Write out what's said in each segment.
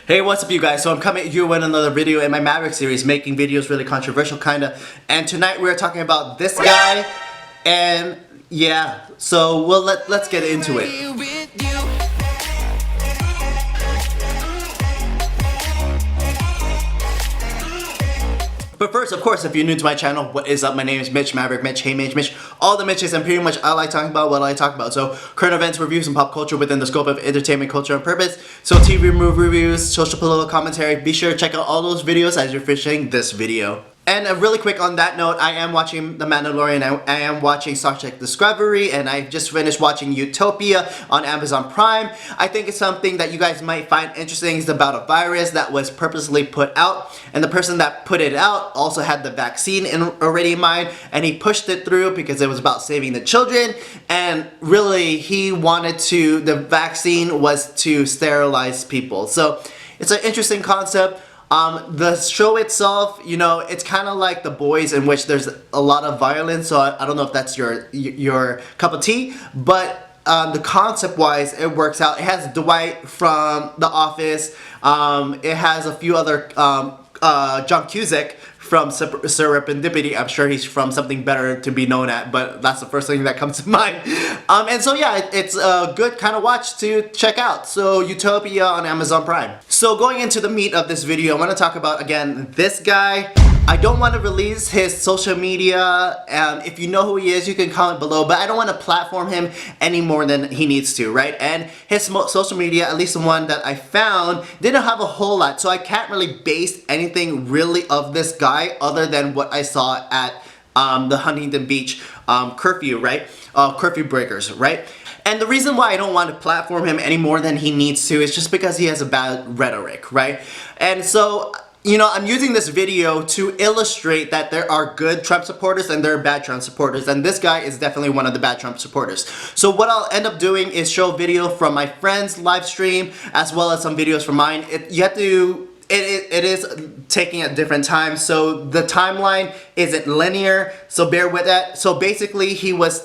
Hey, what's up you guys? So I'm coming at you with another video in my Maverick series, making videos really controversial kinda. And tonight we're talking about this guy, and yeah, so let's get into it. But first, of course, if you're new to my channel, what is up? My name is Mitch, Maverick Mitch, hey Mitch, all the Mitches, and pretty much I like talking about what I talk about. So, current events, reviews, and pop culture within the scope of entertainment, culture, and purpose. So, TV movie reviews, social political commentary. Be sure to check out all those videos as you're finishing this video. And really quick on that note, I am watching The Mandalorian, I am watching Star Trek Discovery, and I just finished watching Utopia on Amazon Prime. I think it's something that you guys might find interesting. It's about a virus that was purposely put out, and the person that put it out also had the vaccine already in mind, and he pushed it through because it was about saving the children, and really he wanted to, the vaccine was to sterilize people. So it's an interesting concept. The show itself, you know, it's kind of like The Boys, in which there's a lot of violence, so I don't know if that's your cup of tea, but the concept-wise, it works out. It has Dwight from The Office, it has a few other, John Cusack from Serendipity. I'm sure he's from something better to be known at, but that's the first thing that comes to mind. And so yeah, it's a good kind of watch to check out. So Utopia on Amazon Prime. So going into the meat of this video, I want to talk about, again, this guy. I don't want to release his social media, and if you know who he is, you can comment below, but I don't want to platform him any more than he needs to, right? And his social media, at least the one that I found, didn't have a whole lot, so I can't really base anything really of this guy other than what I saw at the Huntington Beach curfew, right? Curfew Breakers, right? And the reason why I don't want to platform him any more than he needs to is just because he has a bad rhetoric, right? And so, you know, I'm using this video to illustrate that there are good Trump supporters and there are bad Trump supporters, and this guy is definitely one of the bad Trump supporters. So what I'll end up doing is show video from my friend's live stream as well as some videos from mine. It is taking at different times, so the timeline isn't linear, so bear with that. So basically he was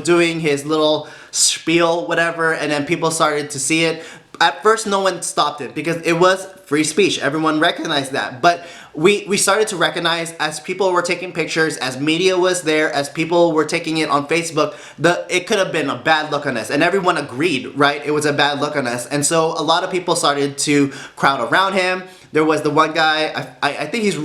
doing his little spiel, whatever, and then people started to see it. At first, no one stopped it because it was free speech. Everyone recognized that. But we started to recognize, as people were taking pictures, as media was there, as people were taking it on Facebook, it could have been a bad look on us. And everyone agreed, right? It was a bad look on us. And so a lot of people started to crowd around him. There was the one guy, I think he's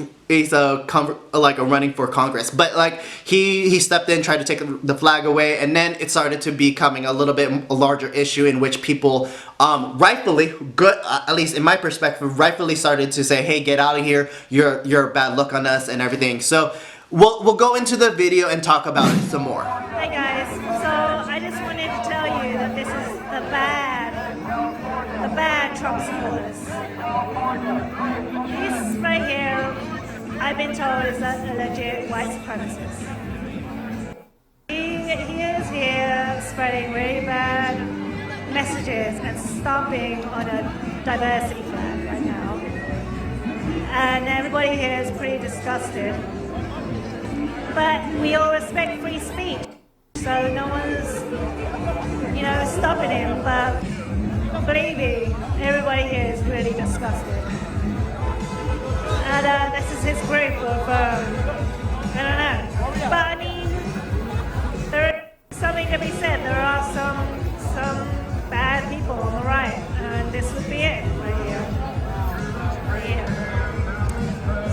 running for Congress, but like he stepped in, tried to take the flag away, and then it started to becoming a little bit a larger issue in which people rightfully, at least in my perspective, rightfully started to say, hey, get out of here, you're a bad look on us and everything. So we'll go into the video and talk about it some more. Hi guys, so I just wanted to tell you that this is the bad Trump supporters. This right here, I've been told, is a legit white supremacist. He is here spreading really bad messages and stomping on a diversity flag right now. And everybody here is pretty disgusted. But we all respect free speech, so no one's, you know, stopping him, but believe me, everybody here is really disgusted. And this is his group of, I don't know. But I mean, there is something to be said. There are some bad people on the right, and this would be it right here. Yeah.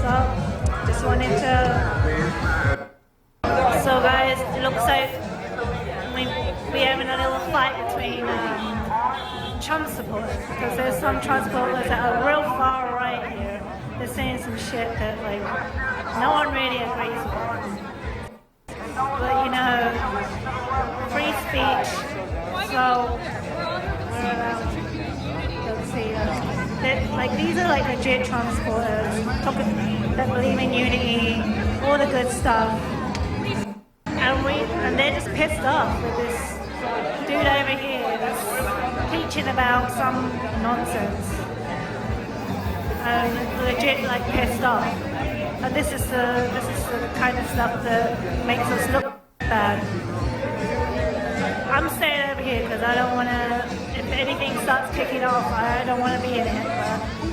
So, just wanted to. So guys, it looks like we're having a little fight between Trump supporters, because there's some Trump supporters that are real far right here. They're saying some shit that like no one really agrees with. But you know, free speech. So let's see. Like these are like legit Trump supporters that believe in unity, all the good stuff. And they're just pissed off with this dude over here that's teaching about some nonsense. Legit like pissed off. And this is the kind of stuff that makes us look bad. I'm staying over here because I don't want to, if anything starts kicking off, I don't want to be in it. But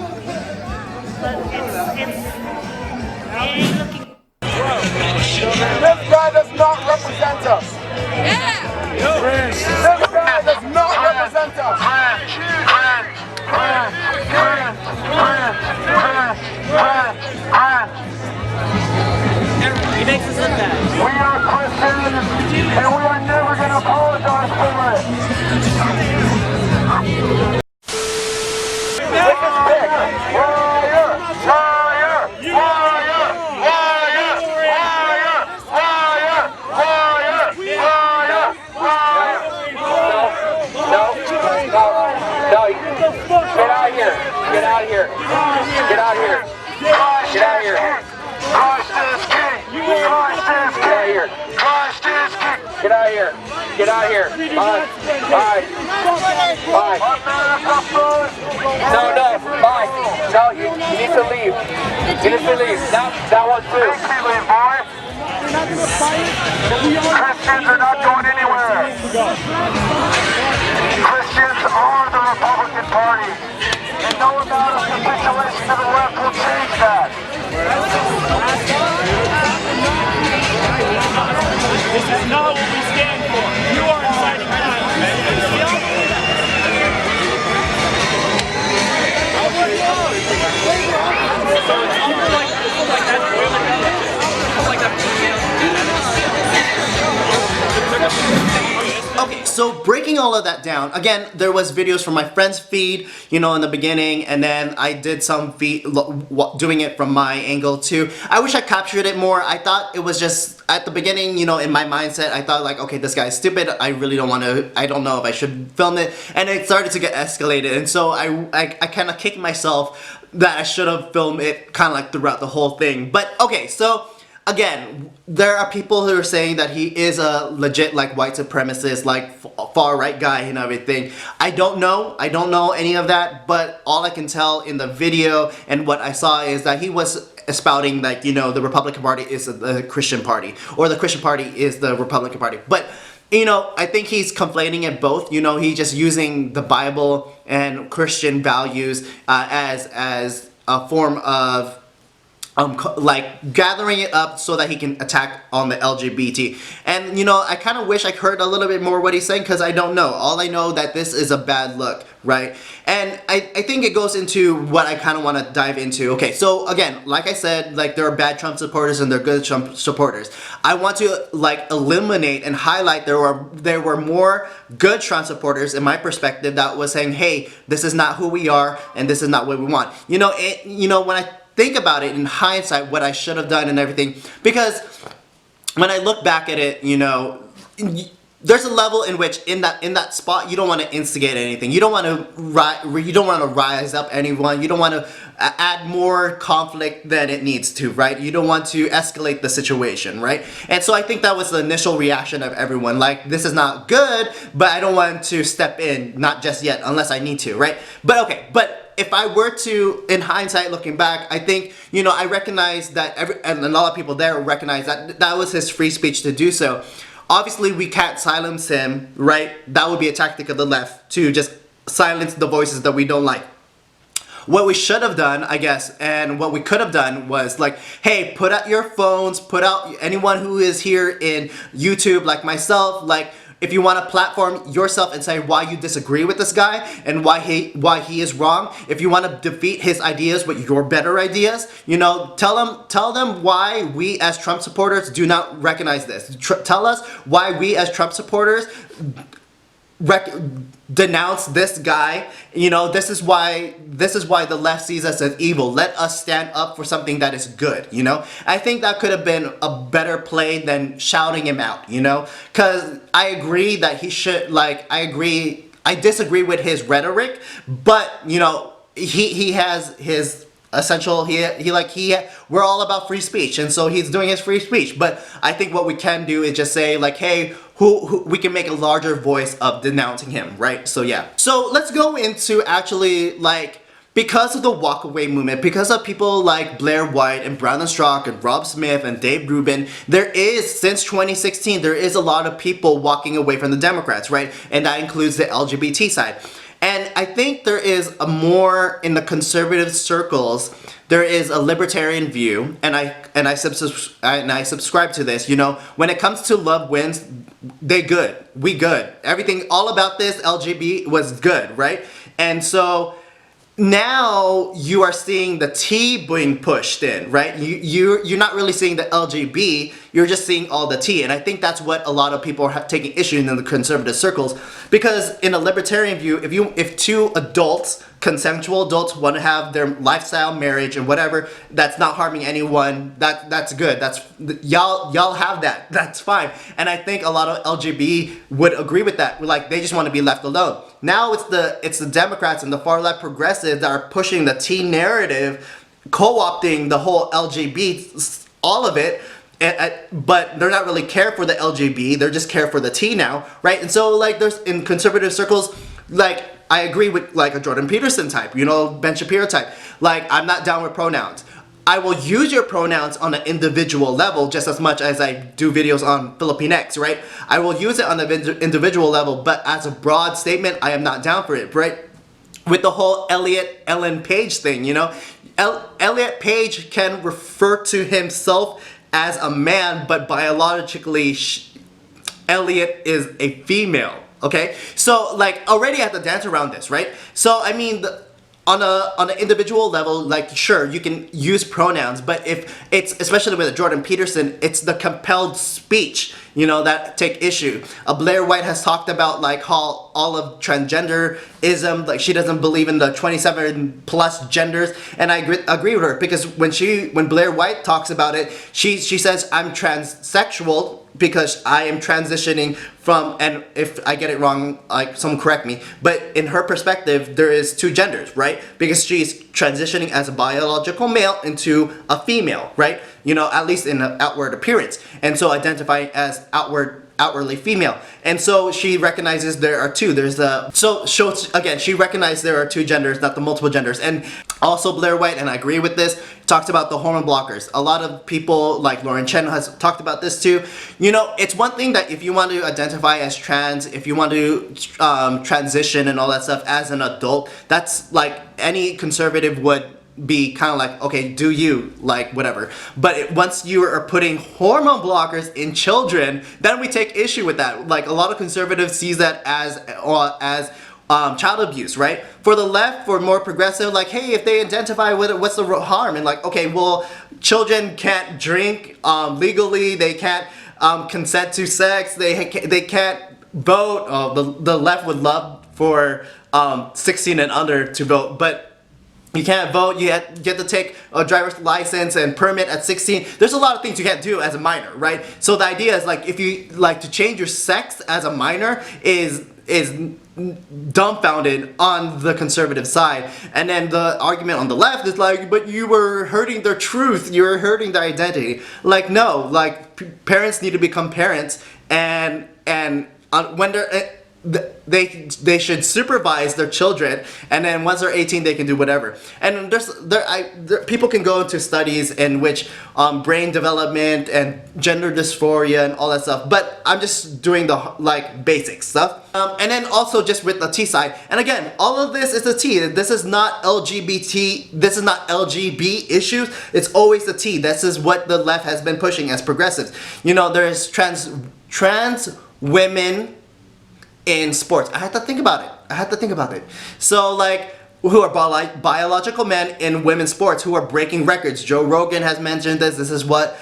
out of here. Get out of here. Get out of here. Christ is king. Christ is king. Get out of here. Christ is king. Get out of here. Get out of here. Bye. Bye. Bye. No, no. Bye. No, you need to leave. You need to leave. That one too. Christians are not going anywhere. Christians are the Republican Party. And no amount of capitulation to the left will change that. This is not what we stand for. You are inciting Okay, so breaking all of that down, again, there was videos from my friend's feed, you know, in the beginning, and then I did some feed, doing it from my angle too. I wish I captured it more. I thought it was just, at the beginning, you know, in my mindset, I thought like, okay, this guy's stupid, I really don't want to, I don't know if I should film it, and it started to get escalated, and so I kind of kicked myself that I should have filmed it kind of like throughout the whole thing. But okay, so again, there are people who are saying that he is a legit like white supremacist, like far right guy and everything. I don't know any of that, but all I can tell in the video and what I saw is that he was spouting like, you know, the Republican Party is the Christian party, or the Christian party is the Republican Party. But you know, I think he's conflating it both. You know, he's just using the Bible and Christian values as a form of like gathering it up so that he can attack on the LGBT. And you know, I kind of wish I heard a little bit more what he's saying, because I don't know. All I know that this is a bad look, right? And I think it goes into what I kind of want to dive into. Okay, so again, like I said, like there are bad Trump supporters and there are good Trump supporters. I want to like eliminate and highlight there were more good Trump supporters in my perspective that was saying, hey, this is not who we are and this is not what we want. You know, when I think about it in hindsight, what I should have done and everything, because when I look back at it, you know, there's a level in which in that spot you don't want to instigate anything. You don't want to rise up anyone. You don't want to add more conflict than it needs to, right? You don't want to escalate the situation, right? And so I think that was the initial reaction of everyone, like, this is not good, but I don't want to step in, not just yet, unless I need to, right? But okay, but if I were to, in hindsight, looking back, I think, you know, I recognize that and a lot of people there recognize that that was his free speech to do so. Obviously, we can't silence him, right? That would be a tactic of the left, to just silence the voices that we don't like. What we should have done, I guess, and what we could have done was like, hey, put out your phones, put out anyone who is here in YouTube, like myself, like, if you want to platform yourself and say why you disagree with this guy and why he is wrong, if you want to defeat his ideas with your better ideas, you know, tell them why we as Trump supporters do not recognize this. Tell us why we as Trump supporters denounce this guy. You know, this is why the left sees us as evil. Let us stand up for something that is good, you know? I think that could have been a better play than shouting him out, you know? Because I agree that he should, like, I disagree with his rhetoric, but, you know, he has his essential, we're all about free speech, and so he's doing his free speech. But I think what we can do is just say, like, hey, who we can make a larger voice of denouncing him, right? So yeah. So let's go into actually, like, because of the Walkaway movement, because of people like Blair White and Brandon Straka and Rob Smith and Dave Rubin, there is, since 2016, there is a lot of people walking away from the Democrats, right? And that includes the LGBT side. And I think there is a more, in the conservative circles, there is a libertarian view, and I subscribe to this. You know, when it comes to love wins, they good, we good. Everything, all about this LGBT was good, right? And so now you are seeing the T being pushed in, right? You're not really seeing the LGB, you're just seeing all the T. And I think that's what a lot of people are taking issue in the conservative circles, because in a libertarian view, if two adults, consensual adults, want to have their lifestyle, marriage, and whatever, that's not harming anyone, that's good. That's y'all have that. That's fine. And I think a lot of LGBT would agree with that. Like, they just want to be left alone. Now it's the Democrats and the far left progressives that are pushing the T narrative, co-opting the whole LGBT, all of it. But they're not really care for the LGBT, they're just care for the T now, right? And so, like, there's, in conservative circles, like, I agree with, like, a Jordan Peterson type, you know, Ben Shapiro type. Like, I'm not down with pronouns. I will use your pronouns on an individual level just as much as I do videos on Filipinx, right? I will use it on an individual level, but as a broad statement, I am not down for it, right? With the whole Ellen Page thing, you know? Elliot Page can refer to himself as a man, but biologically Elliot is a female, okay? So, like, already I have to dance around this, right? So, I mean, on an individual level, like, sure, you can use pronouns, but if it's, especially with Jordan Peterson, it's the compelled speech, you know, that take issue. Blair White has talked about, like, how all of transgenderism, like, she doesn't believe in the 27 plus genders, and I agree with her, because when Blair White talks about it, she says, I'm transsexual because I am transitioning from, and if I get it wrong, like, someone correct me, but in her perspective, there is two genders, right? Because she's transitioning as a biological male into a female, right? You know, at least in the outward appearance, and so identifying as outwardly female. And so she recognizes there are two. She recognized there are two genders, not the multiple genders. And also Blair White, and I agree with this, talks about the hormone blockers. A lot of people, like Lauren Chen, has talked about this too. You know, it's one thing that if you want to identify as trans, if you want to transition and all that stuff as an adult, that's like any conservative would be kind of like, okay, do you, like, whatever. But once you are putting hormone blockers in children, then we take issue with that. Like, a lot of conservatives sees that as child abuse, right? For the left, for more progressive, like, hey, if they identify with it, what's the harm? And like, okay, well, children can't drink legally, they can't consent to sex, they can't vote. The left would love for 16 and under to vote, but you can't vote, you get to take a driver's license and permit at 16. There's a lot of things you can't do as a minor, right? So the idea is, like, if you like to change your sex as a minor is dumbfounded on the conservative side. And then the argument on the left is like, but you were hurting their truth, you were hurting their identity. Like, no, like, parents need to become parents, and when they should supervise their children, and then once they're 18 they can do whatever. And people can go into studies in which brain development and gender dysphoria and all that stuff, but I'm just doing the, like, basic stuff. And then also just with the T side, and again, all of this is the T. This is not LGBT, this is not LGB issues, it's always the T. This is what the left has been pushing as progressives. You know, there's trans women in sports. I had to think about it. So, like, who are biological men in women's sports who are breaking records. Joe Rogan has mentioned this. This is what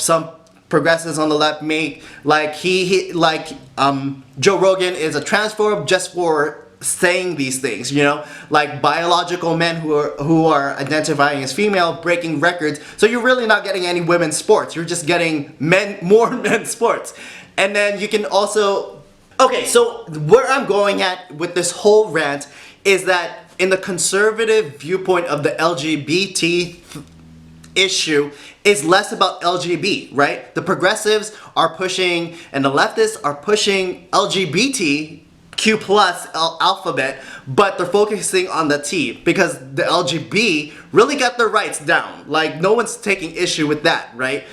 some progressives on the left make. Like, Joe Rogan is a transphobe just for saying these things, you know, like biological men who are identifying as female breaking records. So you're really not getting any women's sports. You're just getting more men's sports. And then you can also, okay, so where I'm going at with this whole rant is that in the conservative viewpoint of the LGBT issue is less about LGBT, right? The progressives are pushing, and the leftists are pushing LGBTQ plus alphabet, but they're focusing on the T because the LGBT really got their rights down. Like, no one's taking issue with that, right?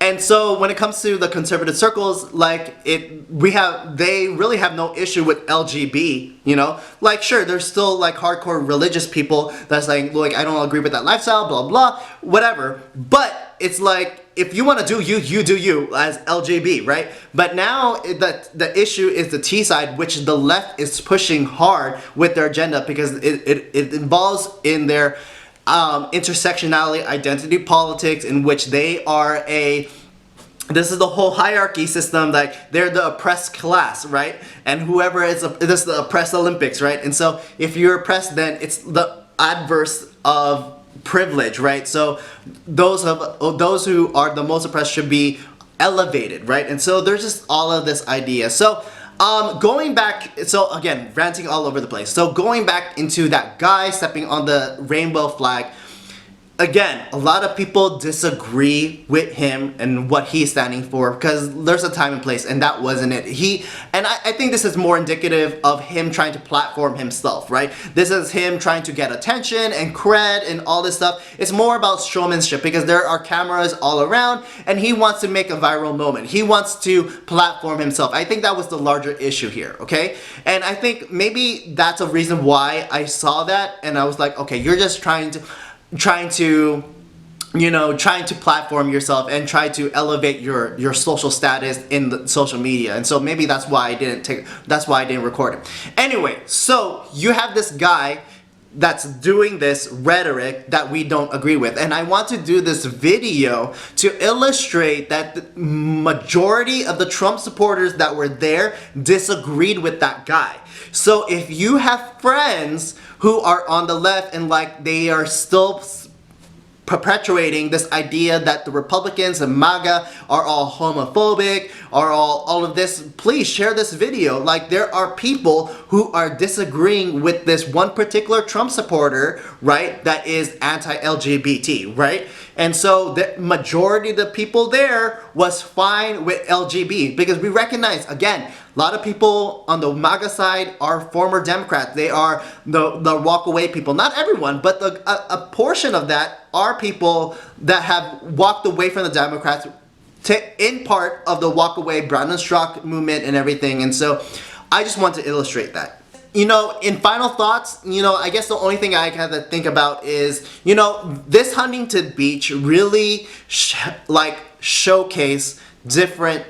And so when it comes to the conservative circles, like, they really have no issue with LGB, you know? Like, sure, there's still, like, hardcore religious people that's like, I don't agree with that lifestyle, blah, blah, whatever. But it's like, if you want to do you do you as LGB, right? But now the issue is the T side, which the left is pushing hard with their agenda because it involves in their intersectionality, identity politics, in which they are this is the whole hierarchy system, like they're the oppressed class, right? And whoever is this is the oppressed Olympics, right? And so if you're oppressed, then it's the adverse of privilege, right? So those who are the most oppressed should be elevated, right? And so there's just all of this idea. So going back, so again, ranting all over the place. So going back into that guy stepping on the rainbow flag, again, a lot of people disagree with him and what he's standing for because there's a time and place, and that wasn't it. I think this is more indicative of him trying to platform himself, right? This is him trying to get attention and cred and all this stuff. It's more about showmanship because there are cameras all around, and he wants to make a viral moment. He wants to platform himself. I think that was the larger issue here, okay? And I think maybe that's a reason why I saw that, and I was like, okay, you're just trying to platform yourself and try to elevate your social status in the social media. And so maybe that's why I didn't record it. Anyway, so you have this guy that's doing this rhetoric that we don't agree with, and I want to do this video to illustrate that the majority of the Trump supporters that were there disagreed with that guy. So if you have friends who are on the left and like they are still perpetuating this idea that the Republicans and MAGA are all homophobic, are all of this, please share this video. Like, there are people who are disagreeing with this one particular Trump supporter, right, that is anti-LGBT, right? And so the majority of the people there was fine with LGBT because we recognize, again, a lot of people on the MAGA side are former Democrats. They are the Walkaway people. Not everyone, but a portion of that are people that have walked away from the Democrats in part of the Walkaway, Brown and Strzok movement and everything. And so I just want to illustrate that. You know, in final thoughts, you know, I guess the only thing I have to think about is, you know, this Huntington Beach really showcase different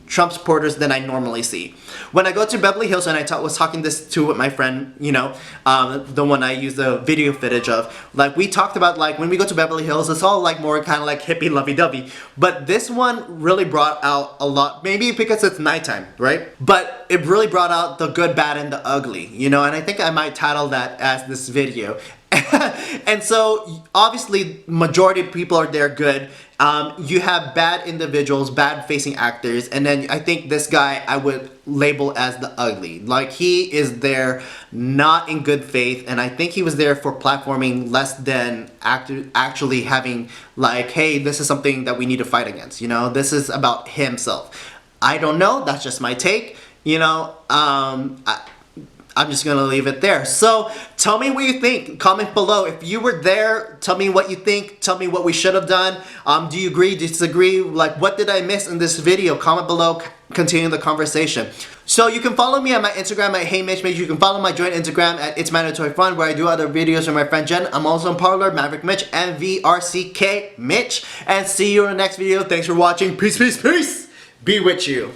Trump supporters than I normally see. When I go to Beverly Hills, and I was talking this to with my friend, you know, the one I use the video footage of, like we talked about, like when we go to Beverly Hills, it's all like more kind of like hippie lovey-dovey. But this one really brought out a lot, maybe because it's nighttime, right? But it really brought out the good, bad, and the ugly, you know, and I think I might title that as this video. And so obviously majority of people are there good. You have bad individuals, bad facing actors, and then I think this guy I would label as the ugly. Like, he is there not in good faith, and I think he was there for platforming less than actually having like, hey, this is something that we need to fight against, you know, this is about himself. I don't know, that's just my take, you know. I'm just gonna leave it there. So tell me what you think. Comment below. If you were there, tell me what you think. Tell me what we should have done. Do you agree, disagree? Like, what did I miss in this video? Comment below, continue the conversation. So you can follow me on my Instagram at Hey Mitch. You can follow my joint Instagram at It's Mandatory Fun, where I do other videos with my friend Jen. I'm also on Parler, Maverick Mitch, MVRCK Mitch. And see you in the next video. Thanks for watching. Peace, peace, peace. Be with you.